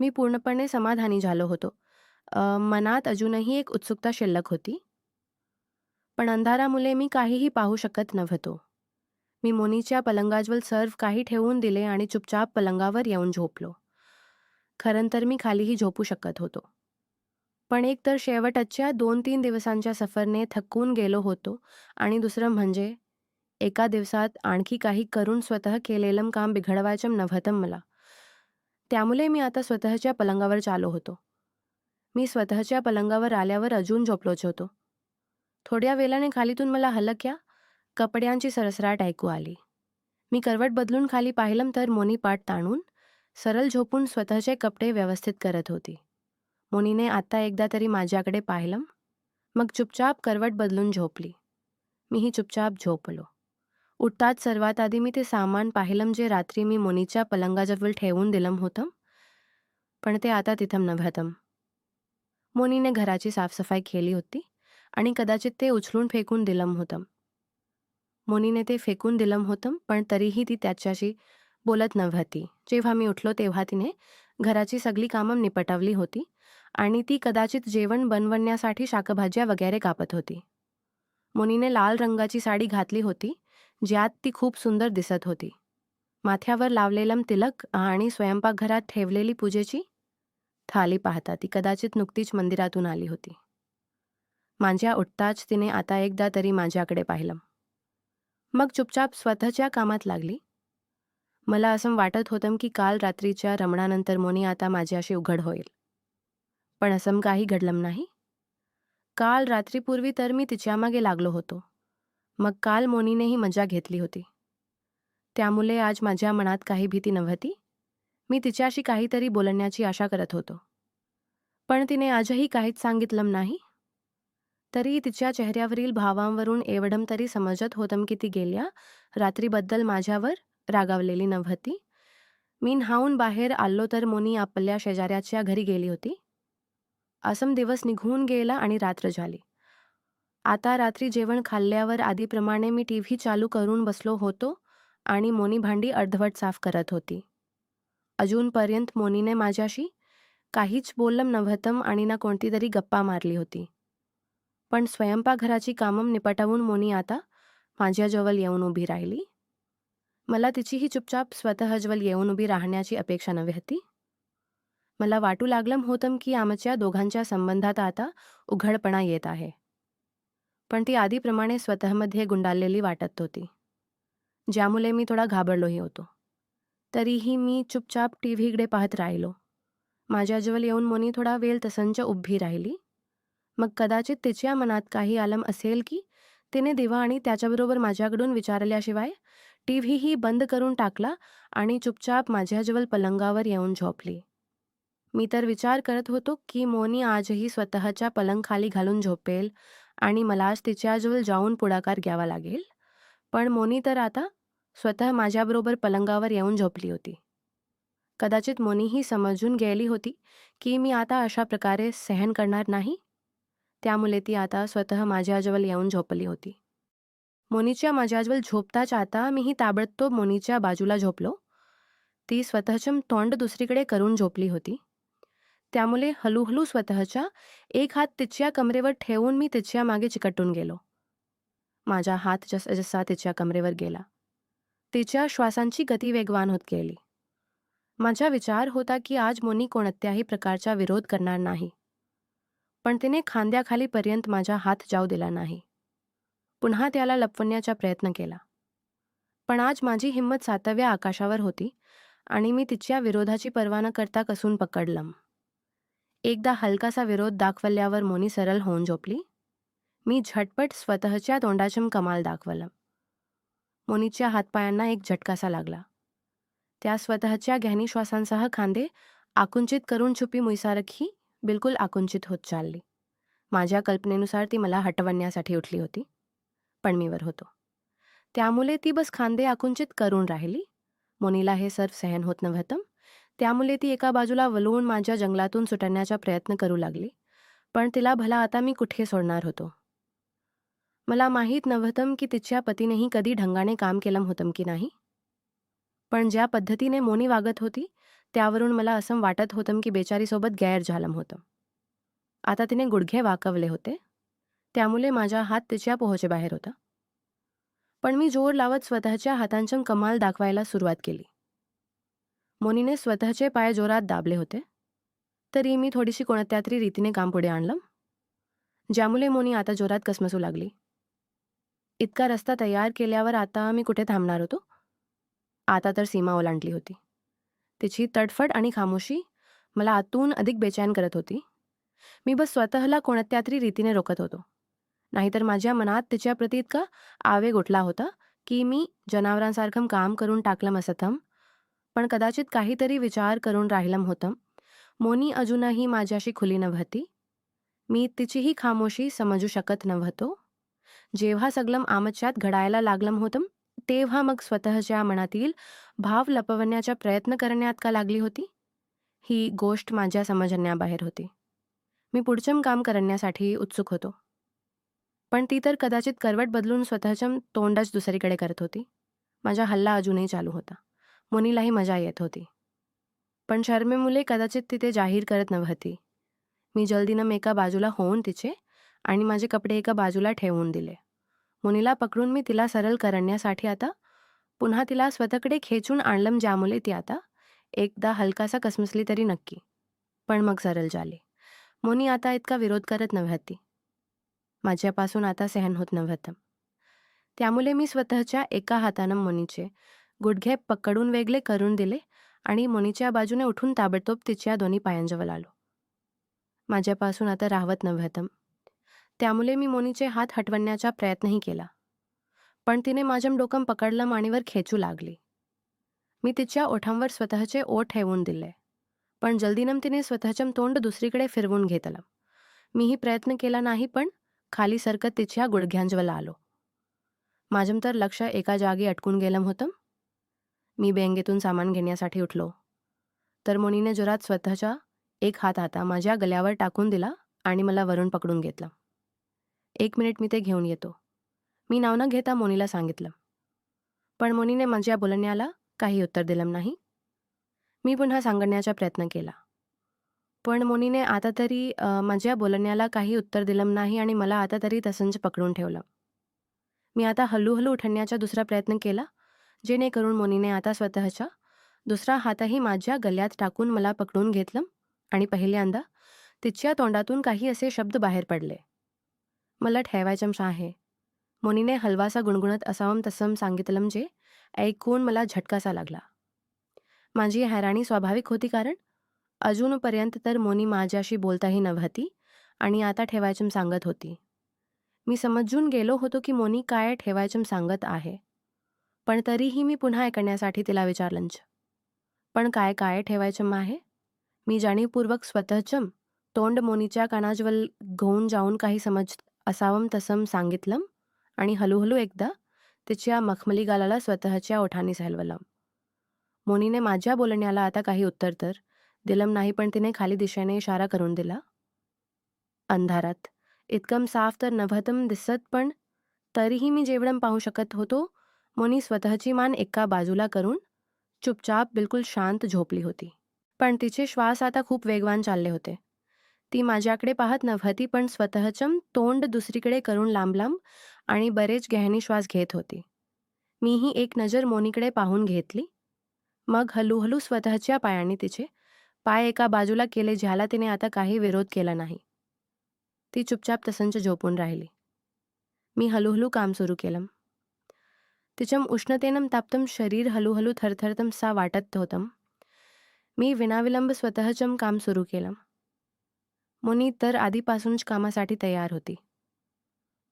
मी पूर्णपणे समाधानी झालो होतो. मनात अजूनही एक उत्सुकता शिल्लक होती. पण अंधारामुळे मी काहीही पाहू शकत नव्हतो. मी मोनीच्या पलंगाजवळ सर्व काही ठेवून दिले आणि चुपचाप पलंगावर येऊन झोपलो. खरं तर मी खालीही झोपू शकत होतो. पण एक तर शेवटच्या 2-3 दिवसांच्या सफरने थकून गेलो होतो आणि दुसरं म्हणजे एका दिवसात आणखी काही करून स्वतः केलेलं काम बिघडवायचं नव्हतं मला. त्यामुळे मी आता स्वतःच्या पलंगावर आलो होतो. मी स्वतःच्या पलंगावर आल्यावर अजून झोपलोच होतो. थोड्या वेळाने खालीतून मला हलक्या कपड्यांची सरसराट ऐकू आली. मी करवट बदलून खाली पाहिलं तर मोनी पाठ ताणून सरळ झोपून स्वतःचे कपडे व्यवस्थित करत होती. मोनीने आता एकदा तरी माझ्याकडे पाहिलं, मग चुपचाप करवट बदलून झोपली. मीही चुपचाप झोपलो. उठताच सर्वात आधी मी ते सामान पाहिलं जे रात्री मी मोनीच्या पलंगाजवळ ठेवून दिलं होतं, पण ते आता तिथं नव्हतं. मोनीने घराची साफसफाई केली होती आणि कदाचित ते उचलून फेकून दिलं होतं. मोनीने ते फेकून दिलं होतं, पण तरीही ती त्याच्याशी बोलत नव्हती. जेव्हा मी उठलो तेव्हा तिने घराची सगळी कामं निपटवली होती आणि ती कदाचित जेवण बनवण्यासाठी शाकभाज्या वगैरे कापत होती. मोनीने लाल रंगाची साडी घातली होती, ज्यात ती खूप सुंदर दिसत होती. माथ्यावर लावलेलं तिलक आणि स्वयंपाकघरात ठेवलेली पूजेची थाली पाहता ती कदाचित नुकतीच मंदिरातून आली होती. माझ्या उठताच तिने आता एकदा तरी माझ्याकडे पाहिलं. मग चुपचाप स्वतःच्या कामात लागली. मला असं वाटत होतं की काल रात्रीच्या रमणानंतर मोनी आता माझ्याशी उघड होईल. पण असं काही घडलं नाही. काल रात्रीपूर्वी तर मी तिच्यामागे लागलो होतो. मग काल मोनीनेही मजा घेतली होती. त्यामुळे आज माझ्या मनात काही भीती नव्हती. मी तिच्याशी काहीतरी बोलण्याची आशा करत होतो. पण तिने आजही काहीच सांगितलं नाही. तरी तिच्या चेहऱ्यावरील भावांवरून एवढं तरी समजत होतं की ती गेल्या रात्रीबद्दल माझ्यावर रागावलेली नव्हती. मी न्हाऊन बाहेर आलो तर मोनी आपल्या शेजाऱ्याच्या घरी गेली होती. असम दिवस निघून गेला आणि रात्र झाली. आता रात्री जेवण खाल्ल्यावर आधीप्रमाणे मी टीव्ही चालू करून बसलो होतो आणि मोनी भांडी अर्धवट साफ करत होती. अजूनपर्यंत मोनीने माझ्याशी काहीच बोललं नव्हतं आणि ना कोणती तरी गप्पा मारली होती. पण स्वयंपाकघराची कामं निपटवून मोनी आता माझ्याजवळ येऊन उभी राहिली. मला तिचीही चुपचाप स्वतःजवळ येऊन उभी राहण्याची अपेक्षा नव्हती. मला वाटू लागलं होतं की आमच्या दोघांच्या संबंधात आता उघडपणा येत आहे. पण ती आधीप्रमाणे स्वतःमध्ये गुंडाळलेली वाटत होती, ज्यामुळे मी थोडा घाबरलोही होतो. तरीही मी चुपचाप टीव्हीकडे पाहत राहिलो. माझ्याजवळ येऊन मोनी थोडा वेळ तसंच उभी राहिली. मग कदाचित तिच्या मनात काही आलं असेल की तिने दिवा आणि त्याच्याबरोबर माझ्याकडून विचारल्याशिवाय टीव्हीही बंद करून टाकला आणि चुपचाप माझ्याजवळ पलंगावर येऊन झोपली. मी तर विचार करत होतो की मोनी आजही स्वतःच्या पलंग खाली घालून झोपेल आणि मलाच तिच्याजवळ जाऊन पुढाकार घ्यावा लागेल. पण मोनी तर आता स्वतः माझ्याबरोबर पलंगावर येऊन झोपली होती. कदाचित मोनीही समजून गेली होती की मी आता अशा प्रकारे सहन करणार नाही. त्यामुळे ती आता स्वतः माझ्याजवळ येऊन झोपली होती. मोनीच्या माझ्याजवळ झोपताच आता मीही ताबडतोब मोनीच्या बाजूला झोपलो. ती स्वतःचं तोंड दुसरीकडे करून झोपली होती. त्यामुळे हळूहळू स्वतःचा एक हात तिच्या कमरेवर ठेवून मी तिच्या मागे चिकटून गेलो. माझा हात जसा जसा तिच्या कमरेवर गेला, तिच्या श्वासांची गती वेगवान होत गेली. माझा विचार होता की आज मोनी कोणत्याही प्रकारचा विरोध करणार नाही. पण तिने खांद्याखालीपर्यंत माझा हात जाऊ दिला नाही. पुन्हा त्याला लपवण्याचा प्रयत्न केला. पण आज माझी हिंमत 7व्या आकाशावर होती आणि मी तिच्या विरोधाची पर्वा न करता कसून पकडलं. एकदा हलकासा विरोध दाखवल्यावर मोनी सरळ होऊन झोपली. मी झटपट स्वतःच्या तोंडाचं कमाल दाखवलं. मोनीच्या हातपायांना एक झटकासा लागला. त्या स्वतःच्या गहनी श्वासांसह खांदे आकुंचित करून छुपी मुईसारखी बिलकुल आकुंचित होत चालली. माझ्या कल्पनेनुसार ती मला हटवण्यासाठी उठली होती, पण मी वर होतो. त्यामुळे ती बस खांदे आकुंचित करून राहिली. मोनीला हे सर्व सहन होत नव्हतं. त्यामुळे ती एका बाजूला वळून माझ्या जंगलातून सुटण्याचा प्रयत्न करू लागली. पण तिला भला आता मी कुठे सोडणार होतो. मला माहीत नव्हतं की तिच्या पतीनेही कधी ढंगाने काम केलं होतं की नाही. पण ज्या पद्धतीने मोनी वागत होती त्यावरून मला असं वाटत होतं की बेचारीसोबत गैर झालं होतं. आता तिने गुडघे वाकवले होते, त्यामुळे माझा हात तिच्या पोहोचेबाहेर होता. पण मी जोर लावत स्वतःच्या हातांच्या कमाल दाखवायला सुरुवात केली. मोनीने स्वतःचे पाय जोरात दाबले होते, तरी मी थोडीशी कोणत्या तरी रीतीने काम पुढे आणलं, ज्यामुळे मोनी आता जोरात कसमसू लागली. इतका रस्ता तयार केल्यावर आता मी कुठे थांबणार होतो? आता तर सीमा ओलांडली होती. तिची तडफड आणि खामोशी मला आतून अधिक बेचैन करत होती. मी बस स्वतःला कोणत्या तरी रीतीने रोखत होतो. नाहीतर माझ्या मनात तिच्याप्रती इतका आवेग उठला होता की मी जनावरांसारखं काम करून टाकलं असतं, पण कदाचित काहीतरी विचार करून राहिलं होतं. मोनी अजूनही माझ्याशी खुली नव्हती. मी तिचीही खामोशी समजू शकत नव्हतो. जेव्हा सगळं आमच्यात घडायला लागलं होतं, तेव्हा मग स्वतःच्या मनातील भाव लपवण्याचा प्रयत्न करण्यात का लागली होती? ही गोष्ट माझ्या समजण्याबाहेर होती. मी पुढचं काम करण्यासाठी उत्सुक होतो. पण ती तर कदाचित करवट बदलून स्वतःच्या तोंडच दुसरीकडे करत होती. माझा हल्ला अजूनही चालू होता. मोनीलाही मजा येत होती. पण शरमेमुळे कदाचित ती ते जाहीर करत नव्हती. मी जल्दीनं एका बाजूला होऊन तिचे आणि माझे कपडे एका बाजूला ठेवून दिले. मोनीला पकडून मी तिला सरळ करण्यासाठी आता पुन्हा तिला स्वतःकडे खेचून आणलं, ज्यामुळे ती आता एकदा हलकासा कसमसली तरी नक्की, पण मग सरळ झाली. मोनी आता इतका विरोध करत नव्हती. माझ्यापासून आता सहन होत नव्हतं. त्यामुळे मी स्वतःच्या एका हातानं मोनीचे गुडघे पकडून वेगळे करून दिले आणि मोनीच्या बाजूने उठून ताबडतोब तिच्या दोन्ही पायांजवळ आलो. माझ्यापासून आता राहवत नव्हतं. त्यामुळे मी मोनीचे हात हटवण्याचा प्रयत्नही केला. पण तिने माझं डोकं पकडलं, मानेवर खेचू लागली. मी तिच्या ओठांवर स्वतःचे ओठ ठेवून दिले, पण जल्दीनं तिने स्वतःचं तोंड दुसरीकडे फिरवून घेतलं. मीही प्रयत्न केला नाही, पण खाली सरकत तिच्या गुडघ्यांजवळ आलो. माझं तर लक्ष एका जागी अटकून गेलं होतं. मी बँगेतून सामान घेण्यासाठी उठलो, तर मोनीने जोरात स्वतःचा एक हात आता माझ्या गल्यावर टाकून दिला आणि मला वरून पकडून घेतलं. 1 मिनिट, मी ते घेऊन येतो, मी नाव न घेता मोनीला सांगितलं. पण मोनीने माझ्या बोलण्याला काही उत्तर दिलं नाही. मी पुन्हा सांगण्याचा प्रयत्न केला, पण मोनीने आता तरी माझ्या बोलण्याला काही उत्तर दिलं नाही आणि मला आता तरी तसंच पकडून ठेवलं. मी आता हळूहळू उठण्याचा दुसरा प्रयत्न केला, जेणेकरून मोनीने आता स्वतःचा दुसरा हातही माझ्या गल्यात टाकून मला पकडून घेतलं आणि पहिल्यांदा तिच्या तोंडातून काही असे शब्द बाहेर पडले. मला ठेवायचं आहे, मोनीने हलवासा गुणगुणत असावं तसं सांगितलं, जे ऐकून मला झटकासा लागला. माझी हैराणी स्वाभाविक होती, कारण अजूनपर्यंत तर मोनी माझ्याशी बोलताही नव्हती आणि आता ठेवायचं सांगत होती. मी समजून गेलो होतो की मोनी काय ठेवायचं सांगत आहे, पण तरीही मी पुन्हा ऐकण्यासाठी तिला विचारलं, पण काय काय ठेवायचं आहे? मी जाणीवपूर्वक स्वतःचं तोंड मोनीच्या कानाजवळ घेऊन जाऊन काही समज असावं तसं सांगितलं आणि हळूहळू एकदा तिच्या मखमली गालाला स्वतःच्या ओठांनी हलवलं. मोनीने माझ्या बोलण्याला आता काही उत्तर तर दिलं नाही, पण तिने खाली दिशेने इशारा करून दिला. अंधारात इतकं साफ तर नव्हतं दिसत, पण तरीही मी जेवढं पाहू शकत होतो, मोनी स्वतःची मान एका बाजूला करून चुपचाप बिलकुल शांत झोपली होती. पण तिचे श्वास आता खूप वेगवान चालले होते. ती माझ्याकडे पाहत नव्हती, पण स्वतःचं तोंड दुसरीकडे करून लांब लांब आणि बरेच गहनी श्वास घेत होती. मीही एक नजर मोनीकडे पाहून घेतली. मग हळूहळू स्वतःच्या पायाने तिचे पाय एका बाजूला केले, ज्याला तिने आता काही विरोध केला नाही. ती चुपचाप तसंच झोपून राहिली. मी हळूहळू काम सुरू केलं. तिच्या उष्णतेनं तापतं शरीर हळूहळू थरथरतं सा वाटत होतं. मी विनाविलंब स्वतःचं काम सुरू केलं. मोनी तर आधीपासूनच कामासाठी तयार होती,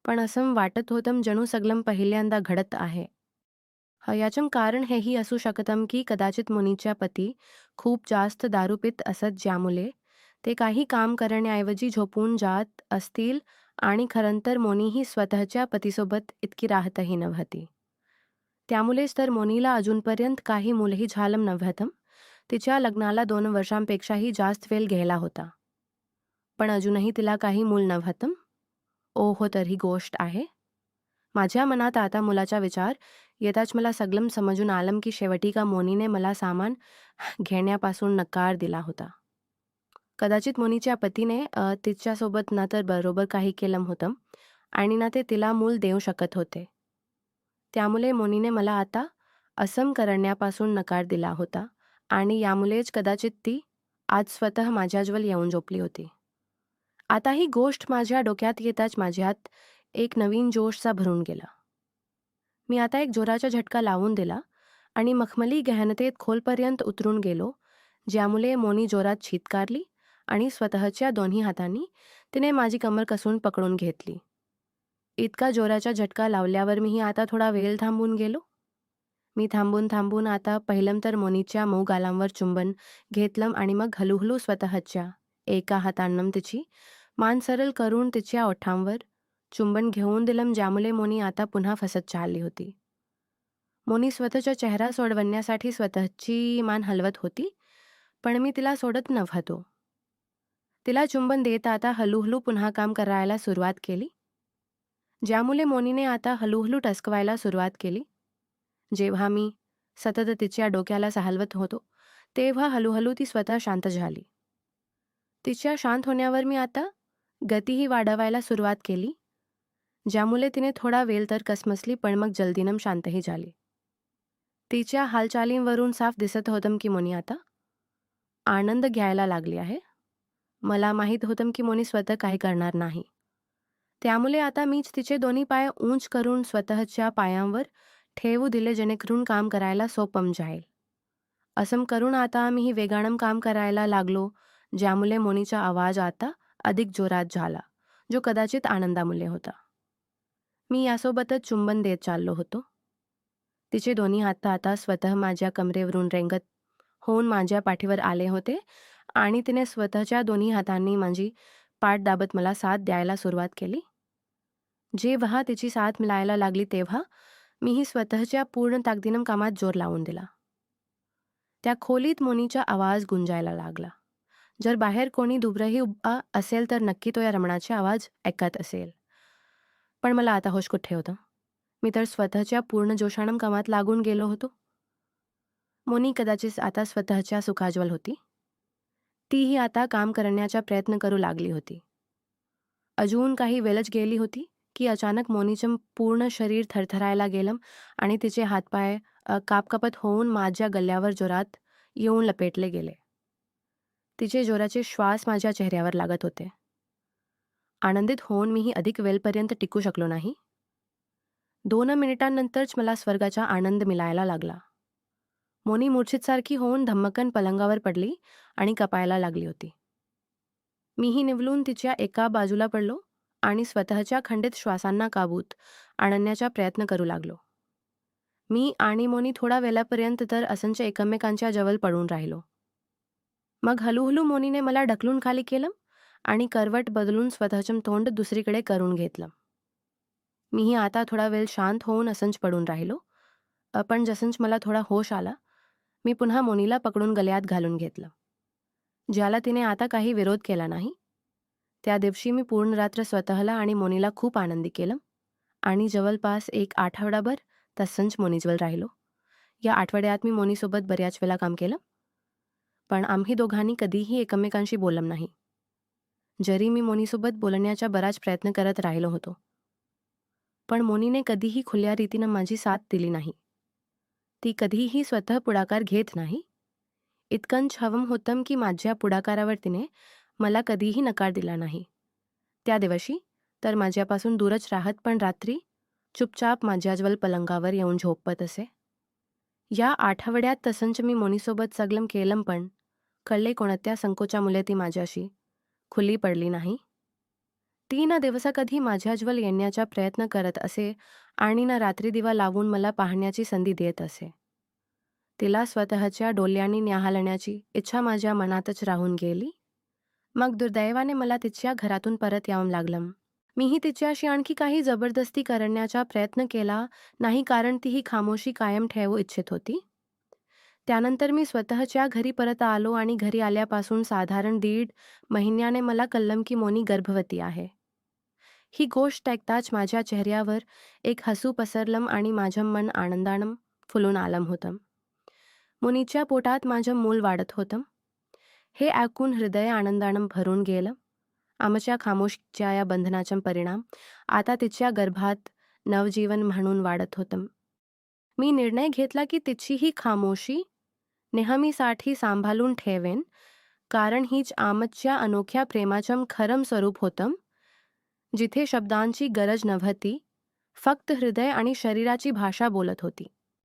पण असं वाटत होतं जणू सगळं पहिल्यांदा घडत आहे. याचं कारण हेही असू शकतं की कदाचित मोनीच्या पती खूप जास्त दारू पित असत, ज्यामुळे ते काही काम करण्याऐवजी झोपून जात असतील आणि खरंतर मोनीही स्वतःच्या पतीसोबत इतकी राहतही नव्हती. त्यामुळेच तर मोनीला अजूनपर्यंत काही मूलही झालं नव्हतं. तिच्या लग्नाला 2 वर्षांपेक्षाही जास्त वेळ गेला होता, पण अजूनही तिला काही मूल नव्हतं. ओहो, तर ही गोष्ट आहे. माझ्या मनात आता मुलाचा विचार येताच मला सगळं समजून आलं की शेवटी का मोनीने मला सामान घेण्यापासून नकार दिला होता. कदाचित मोनीच्या पतीने तिच्यासोबत ना तर बरोबर काही केलं होतं आणि ना ते तिला मूल देऊ शकत होते. त्यामुळे मोनीने मला आता असम करण्यापासून नकार दिला होता आणि यामुळेच कदाचित ती आज स्वतः माझ्याजवळ येऊन झोपली होती. आता ही गोष्ट माझ्या डोक्यात येताच माझ्यात एक नवीन जोशचा भरून गेला. मी आता एक जोराचा झटका लावून दिला आणि मखमली गहनतेत खोलपर्यंत उतरून गेलो, ज्यामुळे मोनी जोरात चित्कारली आणि स्वतःच्या दोन्ही हातांनी तिने माझी कमर कसून पकडून घेतली. इतका जोराचा झटका लावल्यावर मीही आता थोडा वेळ थांबून गेलो. मी थांबून आता पहिलं तर मोनीच्या मऊ गालांवर चुंबन घेतलं आणि मग हळूहळू स्वतःच्या एका हातानं तिची मान सरळ करून तिच्या ओठांवर चुंबन घेऊन दिलं, ज्यामुळे मोनी आता पुन्हा फसत चालली होती. मोनी स्वतःचा चेहरा सोडवण्यासाठी स्वतःची मान हलवत होती, पण मी तिला सोडत नव्हतो. तिला चुंबन देत आता हळूहळू पुन्हा काम करायला सुरुवात केली, ज्यामुळे मोनीने आता हळूहळू टसकवायला सुरुवात केली. जेव्हा मी सतत तिच्या डोक्याला हलवत होतो, तेव्हा हळूहळू ती स्वतः शांत झाली. तिच्या शांत होण्यावर मी आता गतीही वाढवायला सुरुवात केली, ज्यामुळे तिने थोडा वेळ तर कसमसली, पण मग जल्दीनं शांतही झाली. तिच्या हालचालींवरून साफ दिसत होतं की मोनी आता आनंद घ्यायला लागली आहे. मला माहीत होतं की मोनी स्वतः काही करणार नाही. त्यामुळे आता मीच तिचे दोन्ही पाय उंच करून स्वतःच्या पायांवर ठेवू दिले, जेणेकरून काम करायला सोपं जाईल. असं करून आता मीही वेगानं काम करायला लागलो, ज्यामुळे मोनीचा आवाज आता अधिक जोरात झाला, जो कदाचित आनंदामुळे होता. मी यासोबतच चुंबन देत चाललो होतो. तिचे दोन्ही हात आता स्वतः माझ्या कमरेवरून रेंगत होऊन माझ्या पाठीवर आले होते आणि तिने स्वतःच्या दोन्ही हातांनी माझी पाठ दाबत मला साथ द्यायला सुरुवात केली. जेव्हा तिची साथ मिळायला लागली, तेव्हा मीही स्वतःच्या पूर्ण ताकदीनं कामात जोर लावून दिला. त्या खोलीत मोनीचा आवाज गुंजायला लागला. जर बाहेर कोणी दुबरंही उभा असेल तर नक्की तो या रमणाचे आवाज ऐकत असेल. पण मला आता होश कुठे होतं? मी तर स्वतःच्या पूर्ण जोशानं कामात लागून गेलो होतो. मोनी कदाचित आता स्वतःच्या सुखाज्वल होती. तीही आता काम करण्याचा प्रयत्न करू लागली होती. अजून काही वेळच गेली होती की अचानक मोनीचं पूर्ण शरीर थरथरायला गेलं आणि तिचे हातपाय कापकापत होऊन माझ्या गल्ल्यावर जोरात येऊन लपेटले गेले. तिचे जोराचे श्वास माझ्या चेहऱ्यावर लागत होते. आनंदित होऊन मीही अधिक वेळपर्यंत टिकू शकलो नाही. 2 मिनिटांनंतरच मला स्वर्गाचा आनंद मिळायला लागला. मोनी मूर्छितसारखी होऊन धम्मकन पलंगावर पडली आणि कपायला लागली होती. मीही निवलून तिच्या एका बाजूला पडलो आणि स्वतःच्या खंडित श्वासांना काबूत आणण्याचा प्रयत्न करू लागलो. मी आणि मोनी थोडा वेळापर्यंत तर असंच एकमेकांच्या जवळ पडून राहिलो. मग हळूहळू मोनीने मला ढकलून खाली केलं आणि करवट बदलून स्वतःचं तोंड दुसरीकडे करून घेतलं. मीही आता थोडा वेळ शांत होऊन असंच पडून राहिलो. पण जसंच मला थोडा होश आला, मी पुन्हा मोनीला पकडून गळ्यात घालून घेतलं, ज्याला तिने आता काही विरोध केला नाही. त्या दिवशी मी पूर्ण रात्र स्वतःला आणि मोनीला खूप आनंदी केलं आणि जवळपास एक आठवडाभर तसंच मोनीजवळ राहिलो. या आठवड्यात मी मोनीसोबत बऱ्याच वेळा काम केलं, पण आम्ही दोघांनी कधीही एकमेकांशी बोललं नाही. जरी मी मोनीसोबत बोलण्याचा बराच प्रयत्न करत राहिलो होतो, पण मोनीने कधीही खुल्या रीतीनं माझी साथ दिली नाही. ती कधीही स्वतः पुढाकार घेत नाही. इतकंच हवं होतं की माझ्या पुढाकारावर तिने मला कधीही नकार दिला नाही. त्या दिवशी तर माझ्यापासून दूरच राहत, पण रात्री चुपचाप माझ्याजवळ पलंगावर येऊन झोपत असे. या आठवड्यात तसंच मी मोनीसोबत सगळं केलं, पण कळले कोणत्या संकोचामुळे ती माझ्याशी खुली पडली नाही. ती ना दिवसा कधी माझ्याजवळ येण्याचा प्रयत्न करत असे आणि ना रात्री दिवा लावून मला पाहण्याची संधी देत असे. तिला स्वतःच्या डोळ्यांनी न्याहाळण्याची इच्छा माझ्या मनातच राहून गेली. मग दुर्दैवाने मला तिच्या घरातून परत यावं लागलं. मीही तिच्याशी आणखी काही जबरदस्ती करण्याचा प्रयत्न केला नाही, कारण ती ही खामोशी कायम ठेवू इच्छित होती. त्यानंतर मी स्वतःच्या घरी परत आलो आणि घरी आल्यापासून साधारण 1.5 महिन्याने मला कळलं की मोनी गर्भवती आहे. ही गोष्ट ऐकताच माझ्या चेहऱ्यावर एक हसू पसरलं आणि माझं मन आनंदानं फुलून आलं होतं. मुनीच्या पोटात माझं मूल वाढत होतं. हे ऐकून हृदय आनंदानं भरून गेलं. आमच्या खामोशीच्या या बंधनाचा परिणाम आता तिच्या गर्भात नवजीवन म्हणून वाढत होतं. मी निर्णय घेतला की तिची ही खामोशी नेहमीसाठी सांभाळून ठेवेन, कारण हीच आमच्या अनोख्या प्रेमाचं खरं स्वरूप होतं, जिथे शब्दांची गरज नव्हती, फक्त हृदय आणि शरीराची भाषा बोलत होती.